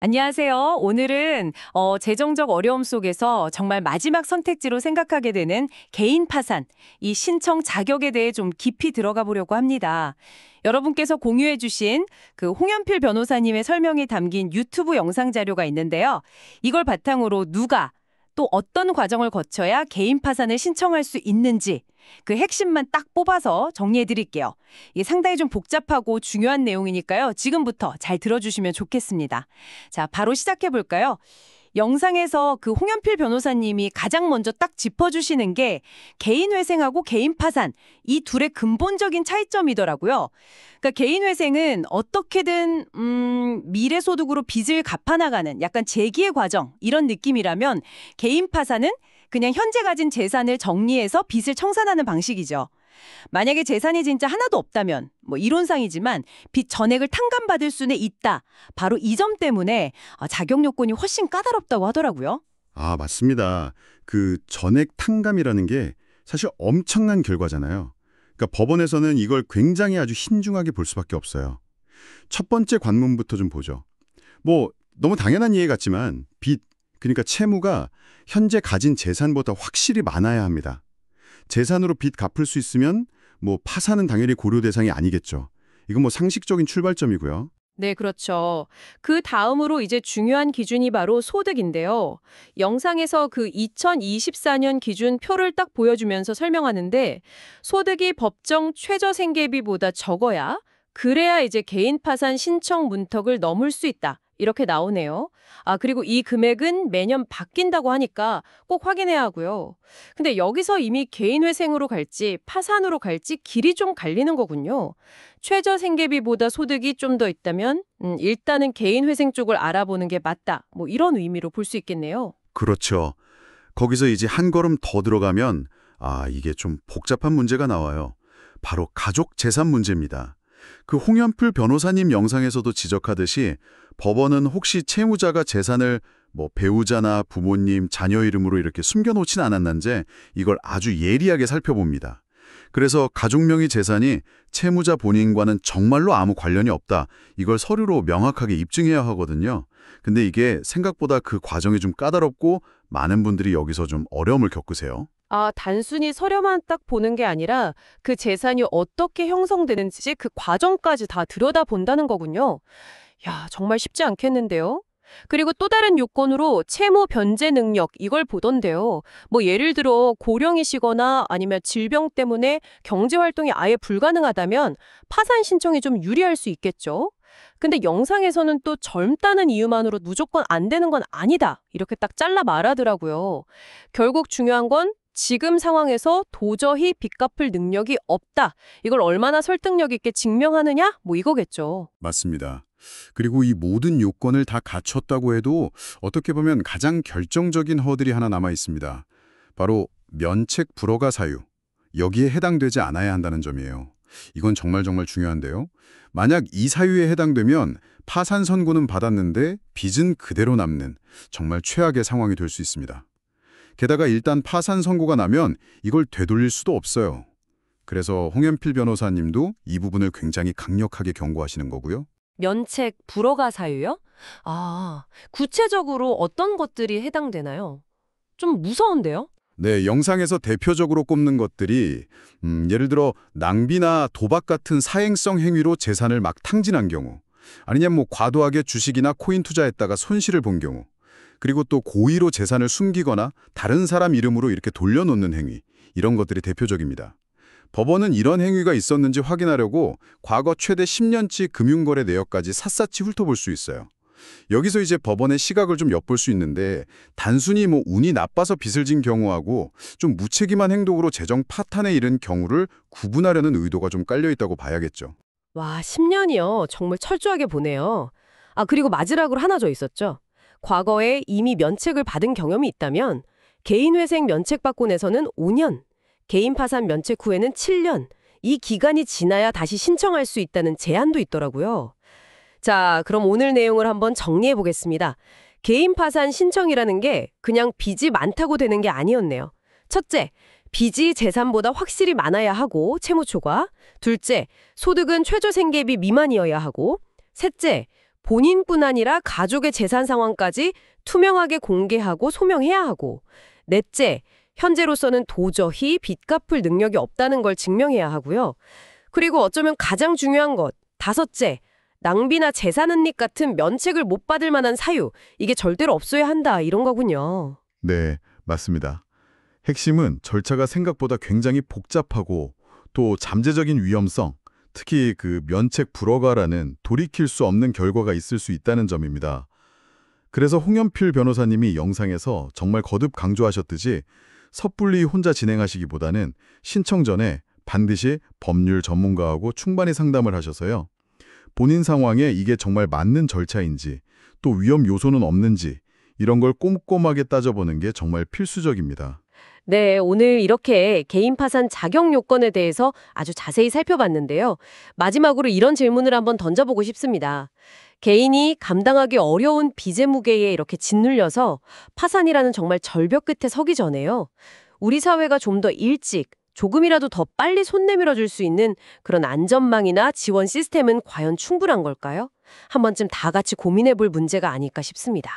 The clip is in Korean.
안녕하세요. 오늘은 재정적 어려움 속에서 정말 마지막 선택지로 생각하게 되는 개인 파산, 이 신청 자격에 대해 좀 깊이 들어가 보려고 합니다. 여러분께서 공유해 주신 그 홍연필 변호사님의 설명이 담긴 유튜브 영상 자료가 있는데요. 이걸 바탕으로 누가 또 어떤 과정을 거쳐야 개인 파산을 신청할 수 있는지 그 핵심만 딱 뽑아서 정리해 드릴게요. 이게 상당히 좀 복잡하고 중요한 내용이니까요. 지금부터 잘 들어주시면 좋겠습니다. 자, 바로 시작해 볼까요? 영상에서 그 홍연필 변호사님이 가장 먼저 딱 짚어주시는 게 개인 회생하고 개인 파산, 이 둘의 근본적인 차이점이더라고요. 그러니까 개인 회생은 어떻게든 미래 소득으로 빚을 갚아나가는 약간 재기의 과정, 이런 느낌이라면 개인 파산은 그냥 현재 가진 재산을 정리해서 빚을 청산하는 방식이죠. 만약에 재산이 진짜 하나도 없다면 이론상이지만 빚 전액을 탕감받을 수는 있다. 바로 이 점 때문에 자격 요건이 훨씬 까다롭다고 하더라고요. 아, 맞습니다. 그 전액 탕감이라는 게 사실 엄청난 결과잖아요. 그러니까 법원에서는 이걸 굉장히 아주 신중하게 볼 수밖에 없어요. 첫 번째 관문부터 좀 보죠. 너무 당연한 이해 같지만 빚, 그러니까 채무가 현재 가진 재산보다 확실히 많아야 합니다. 재산으로 빚 갚을 수 있으면 파산은 당연히 고려 대상이 아니겠죠. 이건 상식적인 출발점이고요. 네, 그렇죠. 그 다음으로 이제 중요한 기준이 바로 소득인데요. 영상에서 그 2024년 기준 표를 딱 보여주면서 설명하는데 소득이 법정 최저 생계비보다 적어야 그래야 이제 개인 파산 신청 문턱을 넘을 수 있다. 이렇게 나오네요. 그리고 이 금액은 매년 바뀐다고 하니까 꼭 확인해야 하고요. 근데 여기서 이미 개인 회생으로 갈지 파산으로 갈지 길이 좀 갈리는 거군요. 최저 생계비보다 소득이 좀 더 있다면 일단은 개인 회생 쪽을 알아보는 게 맞다. 이런 의미로 볼 수 있겠네요. 그렇죠. 거기서 이제 한 걸음 더 들어가면 이게 좀 복잡한 문제가 나와요. 바로 가족 재산 문제입니다. 그 홍연필 변호사님 영상에서도 지적하듯이 법원은 혹시 채무자가 재산을 배우자나 부모님, 자녀 이름으로 이렇게 숨겨놓진 않았는지 이걸 아주 예리하게 살펴봅니다. 그래서 가족 명의 재산이 채무자 본인과는 정말로 아무 관련이 없다. 이걸 서류로 명확하게 입증해야 하거든요. 근데 이게 생각보다 그 과정이 좀 까다롭고 많은 분들이 여기서 좀 어려움을 겪으세요. 단순히 서류만 딱 보는 게 아니라 그 재산이 어떻게 형성되는지 그 과정까지 다 들여다본다는 거군요. 야, 정말 쉽지 않겠는데요? 그리고 또 다른 요건으로 채무 변제 능력 이걸 보던데요. 예를 들어 고령이시거나 아니면 질병 때문에 경제 활동이 아예 불가능하다면 파산 신청이 좀 유리할 수 있겠죠. 근데 영상에서는 또 젊다는 이유만으로 무조건 안 되는 건 아니다. 이렇게 딱 잘라 말하더라고요. 결국 중요한 건 지금 상황에서 도저히 빚 갚을 능력이 없다. 이걸 얼마나 설득력 있게 증명하느냐? 이거겠죠. 맞습니다. 그리고 이 모든 요건을 다 갖췄다고 해도 어떻게 보면 가장 결정적인 허들이 하나 남아 있습니다. 바로 면책 불허가 사유. 여기에 해당되지 않아야 한다는 점이에요. 이건 정말 중요한데요. 만약 이 사유에 해당되면 파산 선고는 받았는데 빚은 그대로 남는 정말 최악의 상황이 될 수 있습니다. 게다가 일단 파산 선고가 나면 이걸 되돌릴 수도 없어요. 그래서 홍연필 변호사님도 이 부분을 굉장히 강력하게 경고하시는 거고요. 면책 불허가 사유요? 구체적으로 어떤 것들이 해당되나요? 좀 무서운데요? 네, 영상에서 대표적으로 꼽는 것들이 예를 들어 낭비나 도박 같은 사행성 행위로 재산을 막 탕진한 경우, 아니면 과도하게 주식이나 코인 투자했다가 손실을 본 경우, 그리고 또 고의로 재산을 숨기거나 다른 사람 이름으로 이렇게 돌려놓는 행위, 이런 것들이 대표적입니다. 법원은 이런 행위가 있었는지 확인하려고 과거 최대 10년치 금융거래 내역까지 샅샅이 훑어볼 수 있어요. 여기서 이제 법원의 시각을 좀 엿볼 수 있는데 단순히 운이 나빠서 빚을 진 경우하고 좀 무책임한 행동으로 재정 파탄에 이른 경우를 구분하려는 의도가 좀 깔려 있다고 봐야겠죠. 와, 10년이요. 정말 철저하게 보네요. 그리고 마지막으로 하나 더 있었죠. 과거에 이미 면책을 받은 경험이 있다면 개인회생 면책받고내서는 5년, 개인 파산 면책 후에는 7년, 이 기간이 지나야 다시 신청할 수 있다는 제한도 있더라고요. 자, 그럼 오늘 내용을 한번 정리해 보겠습니다. 개인 파산 신청이라는 게 그냥 빚이 많다고 되는 게 아니었네요. 첫째, 빚이 재산보다 확실히 많아야 하고 채무초과. 둘째, 소득은 최저 생계비 미만이어야 하고. 셋째, 본인뿐 아니라 가족의 재산 상황까지 투명하게 공개하고 소명해야 하고, 넷째, 현재로서는 도저히 빚 갚을 능력이 없다는 걸 증명해야 하고요. 그리고 어쩌면 가장 중요한 것, 다섯째, 낭비나 재산 은닉 같은 면책을 못 받을 만한 사유, 이게 절대로 없어야 한다, 이런 거군요. 네, 맞습니다. 핵심은 절차가 생각보다 굉장히 복잡하고 또 잠재적인 위험성, 특히 그 면책 불허가라는 돌이킬 수 없는 결과가 있을 수 있다는 점입니다. 그래서 홍연필 변호사님이 영상에서 정말 거듭 강조하셨듯이 섣불리 혼자 진행하시기보다는 신청 전에 반드시 법률 전문가하고 충분히 상담을 하셔서요. 본인 상황에 이게 정말 맞는 절차인지, 또 위험 요소는 없는지 이런 걸 꼼꼼하게 따져보는 게 정말 필수적입니다. 네, 오늘 이렇게 개인 파산 자격 요건에 대해서 아주 자세히 살펴봤는데요. 마지막으로 이런 질문을 한번 던져보고 싶습니다. 개인이 감당하기 어려운 빚의 무게에 이렇게 짓눌려서 파산이라는 정말 절벽 끝에 서기 전에요. 우리 사회가 좀 더 일찍, 조금이라도 더 빨리 손 내밀어 줄 수 있는 그런 안전망이나 지원 시스템은 과연 충분한 걸까요? 한 번쯤 다 같이 고민해 볼 문제가 아닐까 싶습니다.